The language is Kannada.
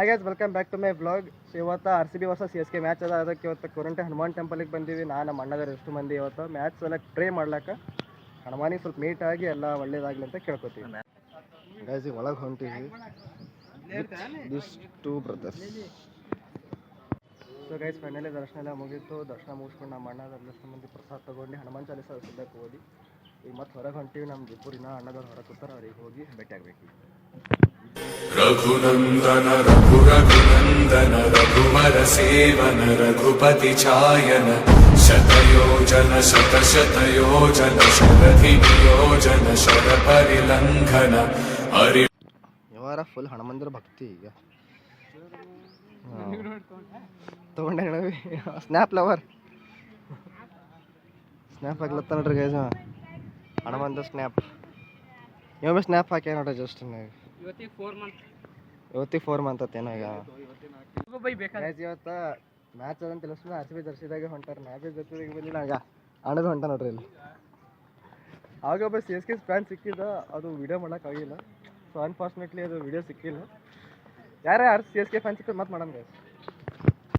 Hi guys, welcome back to my vlog. ಇವತ್ತು RCB ವರ್ಸಸ್ CSK ಮ್ಯಾಚ್ ಅದ. ಅದಕ್ಕೆ ಇವತ್ತು ಕೊರಂಟೆ ಹನುಮಾನ್ ಟೆಂಪಲ್ಗೆ ಬಂದೀವಿ. ನಮ್ಮ ಅಣ್ಣದವ್ರು ಎಷ್ಟು ಮಂದಿ ಇವತ್ತು ಮ್ಯಾಚ್ ಸಲಕ್ಕೆ ಪ್ರೇ ಮಾಡ್ಲಿಕ್ಕೆ ಹನುಮಾನಿಗೆ ಸ್ವಲ್ಪ ಮೀಟ್ ಆಗಿ ಎಲ್ಲ ಒಳ್ಳೇದಾಗಲಿ ಅಂತ ಕೇಳ್ಕೊತೀವಿ. ಗೈಸ್ ಈಗ ಒಳಗೆ ಹೊಂಟೀವಿ. This two brothers. So guys finally ದರ್ಶನ ಎಲ್ಲ ಮುಗೀತು. ದರ್ಶನ ಮುಗಿಸ್ಕೊಂಡು ನಮ್ಮ ಅಣ್ಣದಷ್ಟು ಮಂದಿ ಪ್ರಸಾದ ತೊಗೊಂಡು ಹನುಮಾನ್ ಚಾಲೀಸ ಸಿದ್ಧಕ್ಕೆ ಓದಿ ಈಗ ಮತ್ತೆ ಹೊರಗೆ ಹೊಂಟೀವಿ. ನಮ್ಮ ಜಿಪುರಿನ ಅಣ್ಣದವ್ರು ಹೊರಗೆ ಕೂತಾರೆ. ಅವ್ರಿಗೆ ಹೋಗಿ ಭೇಟಿ ಆಗಬೇಕು. ರಘುನಂದನ ರಘುರಘುನಂದನ ರಘುವರ ಸೇವನ ರಘುಪತಿ ಛಾಯನ ಶತಯೋಜನ ಶತಶತಯೋಜನ ಶರಧಿ ನಿಯೋಜನ ಶರ ಪರಿಲಂಘನ ಹರಿ. ಯಾವಾರ ಫುಲ್ ಹನುಮಂತರ ಭಕ್ತಿ ಈಗ ತಗೊಂಡೆ ಸ್ನ್ಯಾಪ್ ಲವರ್ ಸ್ನ್ಯಾಪ್ ಆಗ್ಲತ್ತ ನೋಡ್ರಿ ಗೈಸ್. ಹನುಮಂತ ಸ್ನ್ಯಾಪ್ ಇವೊಮ್ಮೆ ಸ್ನ್ಯಾಪ್ ಹಾಕ್ಯ ನೋಡ್ರಿ. ಜಸ್ಟ್ ಇವತ್ತಿಗೆ 4 ಮಂತ್ ಅತ್ತೇನೋ ಈಗ. ಇವತ್ತು ಮ್ಯಾಚ್ ಅದಂತ ತಿಳಿಸ್ಕೊಂಡು RCB ಜರ್ಸಿದಾಗೆ ಹೊಂಟಾರೆ. ನಾ ಭೀ ಜೊತೆಗೆ ಬಂದಿಲ್ಲ. ಆಗ ಅಣ್ಣದು ಹೊಂಟ ನೋಡ್ರಿ ಇಲ್ಲಿ. ಆಗ ಒಬ್ಬ CSK ಫ್ಯಾನ್ ಸಿಕ್ಕಿದ, ಅದು ವಿಡಿಯೋ ಮಾಡೋಕ್ಕಾಗಿಲ್ಲ. ಸೊ ಅನ್ಫಾರ್ಚುನೇಟ್ಲಿ ಅದು ವಿಡಿಯೋ ಸಿಕ್ಕಿಲ್ಲ. ಯಾರೇ CSK ಫ್ಯಾನ್ ಸಿಕ್ಕಿದ್ರೆ ಮತ್ತೆ ಮಾಡೋಣ ಗೈಸ್.